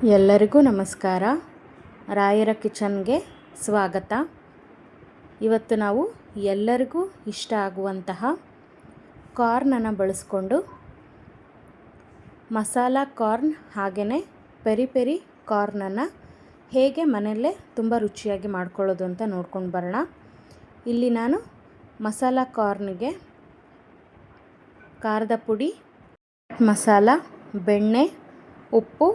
ಎಲ್ಲರಿಗೂ ನಮಸ್ಕಾರ. ರಾಯರ ಕಿಚನ್ಗೆ ಸ್ವಾಗತ. ಇವತ್ತು ನಾವು ಎಲ್ಲರಿಗೂ ಇಷ್ಟ ಆಗುವಂತಹ ಕಾರ್ನನ್ನು ಬಳಸ್ಕೊಂಡು ಮಸಾಲ ಕಾರ್ನ್ ಹಾಗೆಯೇ ಪೆರಿ ಪೆರಿ ಕಾರ್ನನ್ನು ಹೇಗೆ ಮನೆಯಲ್ಲೇ ತುಂಬ ರುಚಿಯಾಗಿ ಮಾಡ್ಕೊಳ್ಳೋದು ಅಂತ ನೋಡ್ಕೊಂಡು ಬರೋಣ. ಇಲ್ಲಿ ನಾನು ಮಸಾಲ ಕಾರ್ನಿಗೆ ಖಾರದ ಪುಡಿ, ಮಸಾಲ, ಬೆಣ್ಣೆ, ಉಪ್ಪು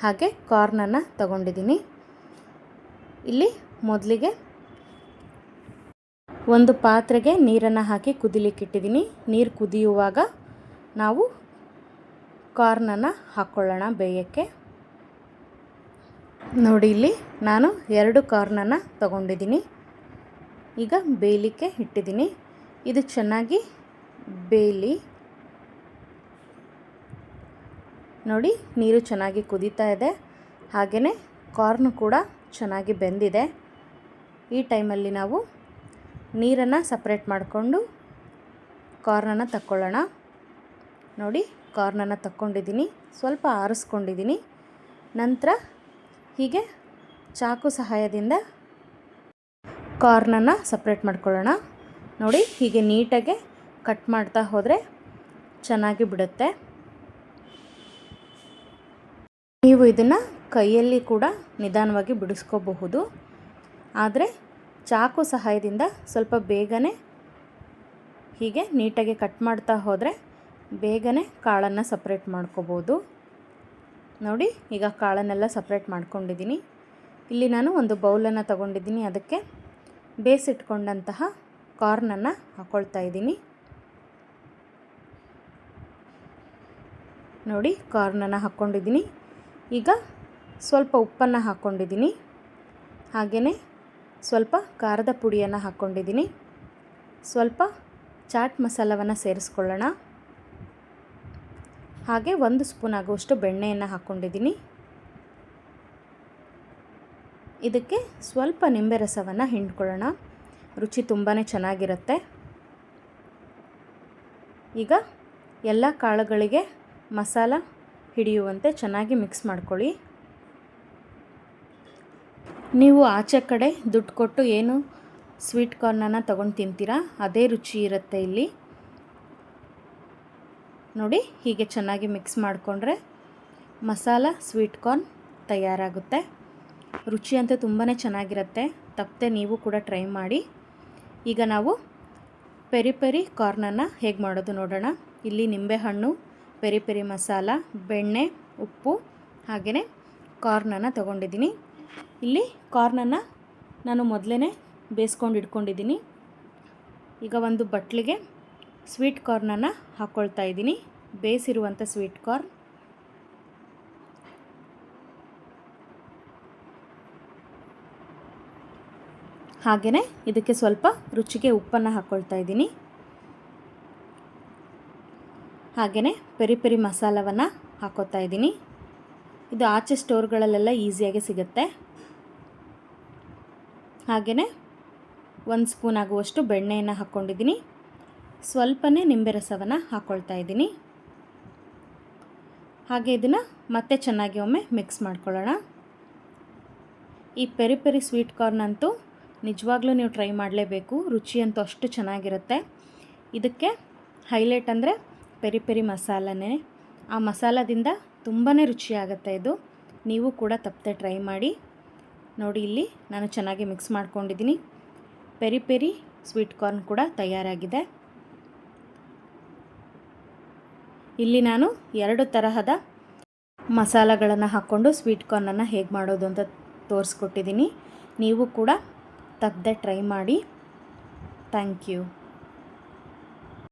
ಹಾಗೆ ಕಾರ್ನನ್ನು ತಗೊಂಡಿದ್ದೀನಿ. ಇಲ್ಲಿ ಮೊದಲಿಗೆ ಒಂದು ಪಾತ್ರೆಗೆ ನೀರನ್ನು ಹಾಕಿ ಕುದಿಲಿಕ್ಕಿಟ್ಟಿದ್ದೀನಿ. ನೀರು ಕುದಿಯುವಾಗ ನಾವು ಕಾರ್ನನ್ನು ಹಾಕ್ಕೊಳ್ಳೋಣ ಬೇಯಕ್ಕೆ. ನೋಡಿ, ಇಲ್ಲಿ ನಾನು 2 ಕಾರ್ನನ್ನು ತಗೊಂಡಿದ್ದೀನಿ. ಈಗ ಬೇಯಲಿಕ್ಕೆ ಇಟ್ಟಿದ್ದೀನಿ. ಇದು ಚೆನ್ನಾಗಿ ಬೇಯಲಿ. ನೋಡಿ, ನೀರು ಚೆನ್ನಾಗಿ ಕುದೀತಾ ಇದೆ, ಹಾಗೆಯೇ ಕಾರ್ನ್ ಕೂಡ ಚೆನ್ನಾಗಿ ಬೆಂದಿದೆ. ಈ ಟೈಮಲ್ಲಿ ನಾವು ನೀರನ್ನು ಸಪ್ರೇಟ್ ಮಾಡಿಕೊಂಡು ಕಾರ್ನನ್ನು ತಕ್ಕೊಳ್ಳೋಣ. ನೋಡಿ, ಕಾರ್ನನ್ನು ತಕ್ಕೊಂಡಿದ್ದೀನಿ, ಸ್ವಲ್ಪ ಆರಿಸ್ಕೊಂಡಿದ್ದೀನಿ. ನಂತರ ಹೀಗೆ ಚಾಕು ಸಹಾಯದಿಂದ ಕಾರ್ನನ್ನು ಸಪ್ರೇಟ್ ಮಾಡ್ಕೊಳ್ಳೋಣ. ನೋಡಿ, ಹೀಗೆ ನೀಟಾಗಿ ಕಟ್ ಮಾಡ್ತಾ ಹೋದರೆ ಚೆನ್ನಾಗಿ ಬಿಡುತ್ತೆ. ನೀವು ಇದನ್ನು ಕೈಯಲ್ಲಿ ಕೂಡ ನಿಧಾನವಾಗಿ ಬಿಡಿಸ್ಕೋಬಹುದು, ಆದರೆ ಚಾಕು ಸಹಾಯದಿಂದ ಸ್ವಲ್ಪ ಬೇಗನೆ ಹೀಗೆ ನೀಟಾಗಿ ಕಟ್ ಮಾಡ್ತಾ ಹೋದರೆ ಬೇಗನೆ ಕಾಳನ್ನು ಸಪ್ರೇಟ್ ಮಾಡ್ಕೋಬೋದು. ನೋಡಿ, ಈಗ ಕಾಳನ್ನೆಲ್ಲ ಸಪ್ರೇಟ್ ಮಾಡ್ಕೊಂಡಿದ್ದೀನಿ. ಇಲ್ಲಿ ನಾನು ಒಂದು ಬೌಲನ್ನು ತಗೊಂಡಿದ್ದೀನಿ. ಅದಕ್ಕೆ ಬೇಯಿಸಿಟ್ಕೊಂಡಂತಹ ಕಾರ್ನನ್ನು ಹಾಕ್ಕೊಳ್ತಾ ಇದ್ದೀನಿ. ನೋಡಿ, ಕಾರ್ನನ್ನು ಹಾಕ್ಕೊಂಡಿದ್ದೀನಿ. ಈಗ ಸ್ವಲ್ಪ ಉಪ್ಪನ್ನು ಹಾಕ್ಕೊಂಡಿದ್ದೀನಿ, ಹಾಗೆಯೇ ಸ್ವಲ್ಪ ಖಾರದ ಪುಡಿಯನ್ನು ಹಾಕ್ಕೊಂಡಿದ್ದೀನಿ. ಸ್ವಲ್ಪ ಚಾಟ್ ಮಸಾಲವನ್ನು ಸೇರಿಸ್ಕೊಳ್ಳೋಣ. ಹಾಗೆ 1 ಸ್ಪೂನ್ ಆಗುವಷ್ಟು ಬೆಣ್ಣೆಯನ್ನು ಹಾಕ್ಕೊಂಡಿದ್ದೀನಿ. ಇದಕ್ಕೆ ಸ್ವಲ್ಪ ನಿಂಬೆ ರಸವನ್ನು ಹಿಂಡ್ಕೊಳ್ಳೋಣ. ರುಚಿ ತುಂಬಾ ಚೆನ್ನಾಗಿರುತ್ತೆ. ಈಗ ಎಲ್ಲ ಕಾಳುಗಳಿಗೆ ಮಸಾಲ ಹಿಡಿಯುವಂತೆ ಚೆನ್ನಾಗಿ ಮಿಕ್ಸ್ ಮಾಡ್ಕೊಳ್ಳಿ. ನೀವು ಆಚೆ ಕಡೆ ದುಡ್ಡು ಕೊಟ್ಟು ಏನು ಸ್ವೀಟ್ ಕಾರ್ನನ್ನು ತಗೊಂಡು ತಿಂತೀರಾ ಅದೇ ರುಚಿ ಇರುತ್ತೆ ಇಲ್ಲಿ. ನೋಡಿ, ಹೀಗೆ ಚೆನ್ನಾಗಿ ಮಿಕ್ಸ್ ಮಾಡಿಕೊಂಡ್ರೆ ಮಸಾಲ ಸ್ವೀಟ್ ಕಾರ್ನ್ ತಯಾರಾಗುತ್ತೆ. ರುಚಿ ಅಂತೂ ತುಂಬಾ ಚೆನ್ನಾಗಿರುತ್ತೆ. ತಪ್ಪದೆ ನೀವು ಕೂಡ ಟ್ರೈ ಮಾಡಿ. ಈಗ ನಾವು ಪೆರಿ ಪೆರಿ ಕಾರ್ನನ್ನು ಹೇಗೆ ಮಾಡೋದು ನೋಡೋಣ. ಇಲ್ಲಿ ನಿಂಬೆಹಣ್ಣು, ಪೆರಿ ಪೆರಿ ಮಸಾಲ, ಬೆಣ್ಣೆ, ಉಪ್ಪು ಹಾಗೆಯೇ ಕಾರ್ನನ್ನು ತಗೊಂಡಿದ್ದೀನಿ. ಇಲ್ಲಿ ಕಾರ್ನನ್ನು ನಾನು ಮೊದಲೇ ಬೇಯಿಸ್ಕೊಂಡು ಇಟ್ಕೊಂಡಿದ್ದೀನಿ. ಈಗ ಒಂದು ಬಟ್ಲಿಗೆ ಸ್ವೀಟ್ ಕಾರ್ನನ್ನು ಹಾಕ್ಕೊಳ್ತಾ ಇದ್ದೀನಿ, ಬೇಯಿಸಿರುವಂಥ ಸ್ವೀಟ್ ಕಾರ್ನ್. ಹಾಗೆಯೇ ಇದಕ್ಕೆ ಸ್ವಲ್ಪ ರುಚಿಗೆ ಉಪ್ಪನ್ನು ಹಾಕ್ಕೊಳ್ತಾ ಇದ್ದೀನಿ. ಹಾಗೆಯೇ ಪೆರಿ ಪೆರಿ ಮಸಾಲವನ್ನು ಹಾಕ್ಕೋತಾ ಇದ್ದೀನಿ. ಇದು ಆಚೆ ಸ್ಟೋರ್ಗಳಲ್ಲೆಲ್ಲ ಈಸಿಯಾಗಿ ಸಿಗುತ್ತೆ. ಹಾಗೆಯೇ 1 ಸ್ಪೂನ್ ಆಗುವಷ್ಟು ಬೆಣ್ಣೆಯನ್ನು ಹಾಕ್ಕೊಂಡಿದ್ದೀನಿ. ಸ್ವಲ್ಪನೇ ನಿಂಬೆ ರಸವನ್ನು ಹಾಕ್ಕೊಳ್ತಾ ಇದ್ದೀನಿ. ಹಾಗೆ ಇದನ್ನು ಮತ್ತೆ ಚೆನ್ನಾಗಿ ಒಮ್ಮೆ ಮಿಕ್ಸ್ ಮಾಡ್ಕೊಳ್ಳೋಣ. ಈ ಪೆರಿ ಪೆರಿ ಸ್ವೀಟ್ ಕಾರ್ನ್ ಅಂತೂ ನಿಜವಾಗ್ಲೂ ನೀವು ಟ್ರೈ ಮಾಡಲೇಬೇಕು. ರುಚಿ ಅಂತೂ ಅಷ್ಟು ಚೆನ್ನಾಗಿರುತ್ತೆ. ಇದಕ್ಕೆ ಹೈಲೈಟ್ ಅಂದರೆ ಪೆರಿ ಪೆರಿ ಮಸಾಲನೇ. ಆ ಮಸಾಲದಿಂದ ತುಂಬಾ ರುಚಿಯಾಗುತ್ತೆ ಇದು. ನೀವು ಕೂಡ ತಪ್ಪದೆ ಟ್ರೈ ಮಾಡಿ. ನೋಡಿ, ಇಲ್ಲಿ ನಾನು ಚೆನ್ನಾಗಿ ಮಿಕ್ಸ್ ಮಾಡ್ಕೊಂಡಿದ್ದೀನಿ. ಪೆರಿ ಪೆರಿ ಸ್ವೀಟ್ ಕಾರ್ನ್ ಕೂಡ ತಯಾರಾಗಿದೆ. ಇಲ್ಲಿ ನಾನು 2 ತರಹದ ಮಸಾಲಗಳನ್ನು ಹಾಕ್ಕೊಂಡು ಸ್ವೀಟ್ ಕಾರ್ನನ್ನು ಹೇಗೆ ಮಾಡೋದು ಅಂತ ತೋರಿಸ್ಕೊಟ್ಟಿದ್ದೀನಿ. ನೀವು ಕೂಡ ತಪ್ಪದೆ ಟ್ರೈ ಮಾಡಿ. Thank you.